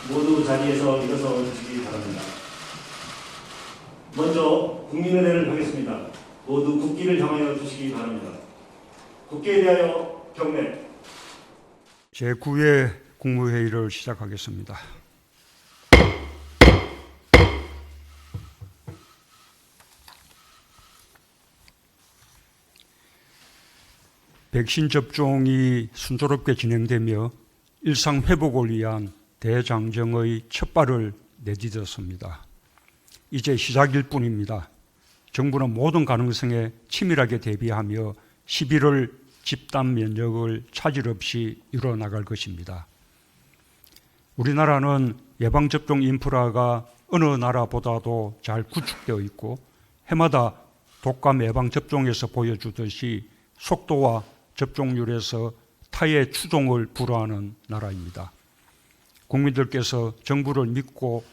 모두 자리에서 일어서 주시기 바랍니다. 먼저 국민의례를 하겠습니다. 모두 국기를 향하여 주시기 바랍니다. 국기에 대하여 경례. 제9회 국무회의를 시작하겠습니다. 백신 접종이 순조롭게 진행되며 일상 회복을 위한 대장정의 첫 발을 내딛었습니다. 이제 시작일 뿐입니다. 정부는 모든 가능성에 치밀하게 대비하며 11월 집단 면역을 차질 없이 이뤄나갈 것입니다. 우리나라는 예방접종 인프라가 어느 나라보다도 잘 구축되어 있고 해마다 독감 예방접종에서 보여주듯이 속도와 접종률에서 타의 추종을 불허하는 나라입니다. 국민들께서 정부를 믿고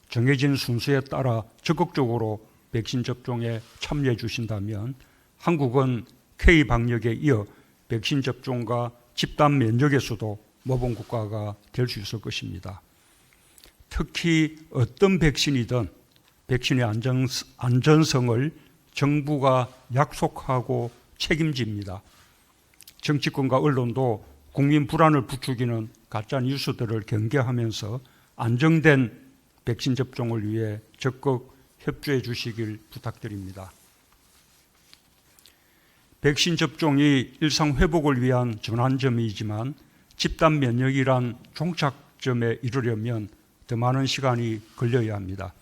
정해진 순서에 따라 적극적으로 백신 접종에 참여해 주신다면 한국은 K방역에 이어 백신 접종과 집단 면역에서도 모범 국가가 될 수 있을 것입니다. 특히 어떤 백신이든 백신의 안전성을 정부가 약속하고 책임집니다. 정치권과 언론도 국민 불안을 부추기는 가짜 뉴스들을 경계하면서 안정된 백신 접종을 위해 적극 협조해 주시길 부탁드립니다. 백신 접종이 일상 회복을 위한 전환점이지만 집단 면역이란 종착점에 이르려면 더 많은 시간이 걸려야 합니다.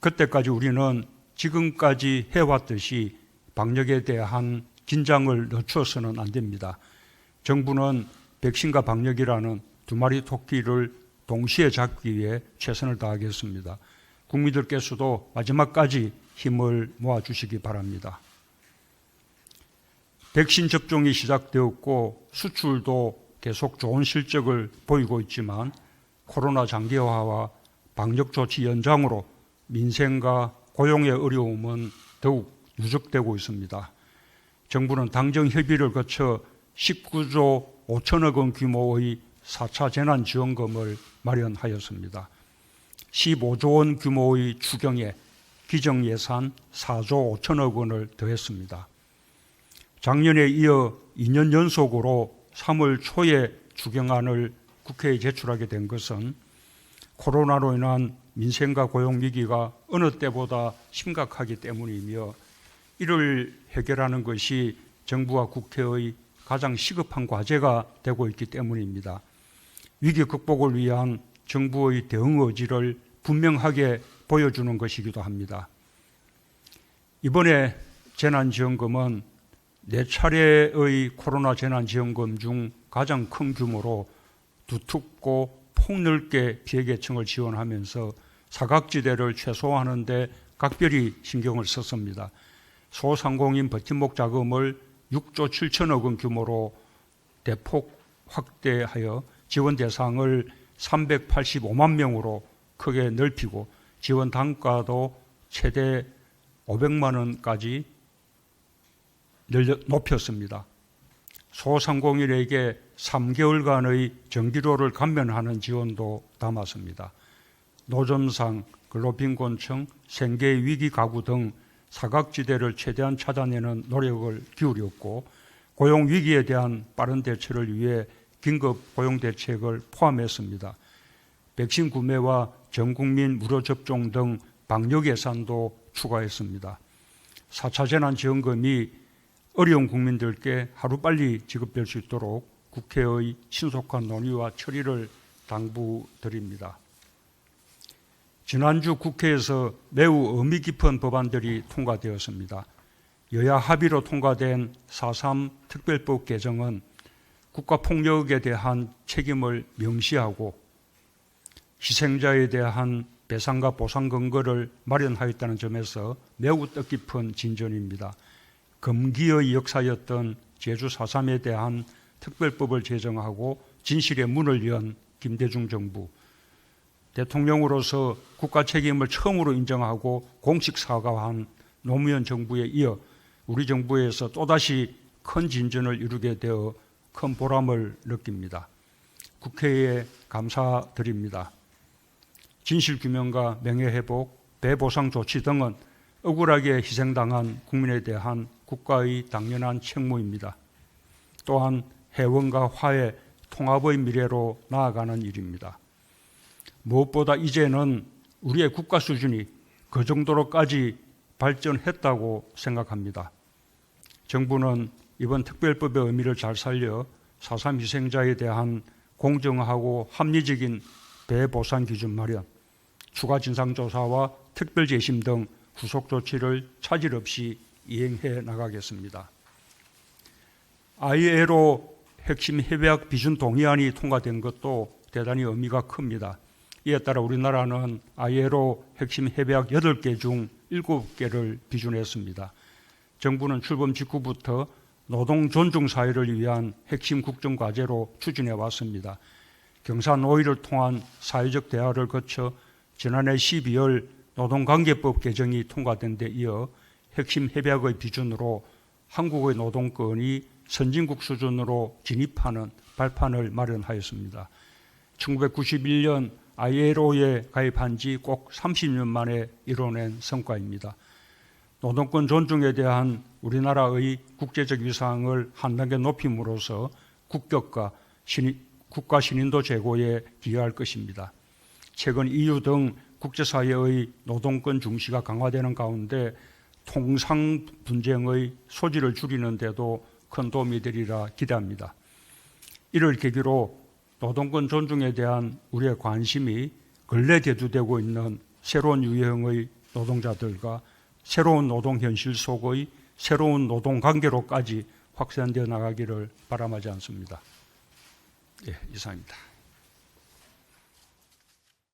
그때까지 우리는 지금까지 해왔듯이 방역에 대한 긴장을 늦춰서는 안 됩니다. 정부는 백신과 방역이라는 두 마리 토끼를 동시에 잡기 위해 최선을 다하겠습니다. 국민들께서도 마지막까지 힘을 모아주시기 바랍니다. 백신 접종이 시작되었고 수출도 계속 좋은 실적을 보이고 있지만 코로나 장기화와 방역 조치 연장으로 민생과 고용의 어려움은 더욱 누적되고 있습니다. 정부는 당정 협의를 거쳐 19조 5천억 원 규모의 4차 재난지원금을 마련하였습니다. 15조 원 규모의 추경에 기정예산 4조 5천억 원을 더했습니다. 작년에 이어 2년 연속으로 3월 초에 추경안을 국회에 제출하게 된 것은 코로나로 인한 민생과 고용 위기가 어느 때보다 심각하기 때문이며 이를 해결하는 것이 정부와 국회의 가장 시급한 과제가 되고 있기 때문입니다. 위기 극복을 위한 정부의 대응 의지를 분명하게 보여주는 것이기도 합니다. 이번에 재난지원금은 4차례의 코로나 재난지원금 중 가장 큰 규모로 두텁고 폭넓게 피해계층을 지원하면서 사각지대를 최소화하는 데 각별히 신경을 썼습니다. 소상공인 버팀목 자금을 6조 7천억 원 규모로 대폭 확대하여 지원 대상을 385만 명으로 크게 넓히고 지원 단가도 최대 500만 원까지 높였습니다. 소상공인에게 3개월간의 전기료를 감면하는 지원도 담았습니다. 노점상, 근로빈곤층, 생계위기 가구 등 사각지대를 최대한 찾아내는 노력을 기울였고 고용위기에 대한 빠른 대처를 위해 긴급 고용대책을 포함했습니다. 백신 구매와 전국민 무료 접종 등 방역 예산도 추가했습니다. 4차 재난지원금이 어려운 국민들께 하루빨리 지급될 수 있도록 국회의 신속한 논의와 처리를 당부드립니다. 지난주 국회에서 매우 의미 깊은 법안들이 통과되었습니다. 여야 합의로 통과된 4.3 특별법 개정은 국가폭력에 대한 책임을 명시하고 희생자에 대한 배상과 보상 근거를 마련하였다는 점에서 매우 뜻깊은 진전입니다. 금기의 역사였던 제주 4.3에 대한 특별법을 제정하고 진실의 문을 연 김대중 정부, 대통령으로서 국가 책임을 처음으로 인정하고 공식 사과한 노무현 정부에 이어 우리 정부에서 또다시 큰 진전을 이루게 되어 큰 보람을 느낍니다. 국회에 감사드립니다. 진실규명과 명예회복, 배보상 조치 등은 억울하게 희생당한 국민에 대한 국가의 당연한 책무입니다. 또한 회원과 화해, 통합의 미래로 나아가는 일입니다. 무엇보다 이제는 우리의 국가 수준이 그 정도로까지 발전했다고 생각합니다. 정부는 이번 특별법의 의미를 잘 살려 4.3 희생자에 대한 공정하고 합리적인 배보상 기준 마련, 추가 진상조사와 특별재심 등 후속 조치를 차질 없이 이행해 나가겠습니다. ILO 핵심 협약 비준 동의안이 통과된 것도 대단히 의미가 큽니다. 이에 따라 우리나라는 ILO 핵심 협약 8개 중 7개를 비준했습니다. 정부는 출범 직후부터 노동 존중 사회를 위한 핵심 국정과제로 추진해 왔습니다. 경사노위를 통한 사회적 대화를 거쳐 지난해 12월 노동관계법 개정이 통과된 데 이어 핵심 협약의 비준으로 한국의 노동권이 선진국 수준으로 진입하는 발판을 마련하였습니다. 1991년 ILO에 가입한 지 꼭 30년 만에 이뤄낸 성과입니다. 노동권 존중에 대한 우리나라의 국제적 위상을 한 단계 높임으로써 국격과 국가 신인도 제고에 기여할 것입니다. 최근 EU 등 국제사회의 노동권 중시가 강화되는 가운데 통상 분쟁의 소지를 줄이는 데도 큰 도움이 되리라 기대합니다. 이를 계기로 노동권 존중에 대한 우리의 관심이 근래 대두되고 있는 새로운 유형의 노동자들과 새로운 노동 현실 속의 새로운 노동 관계로까지 확산되어 나가기를 바람하지 않습니다. 예, 이상입니다.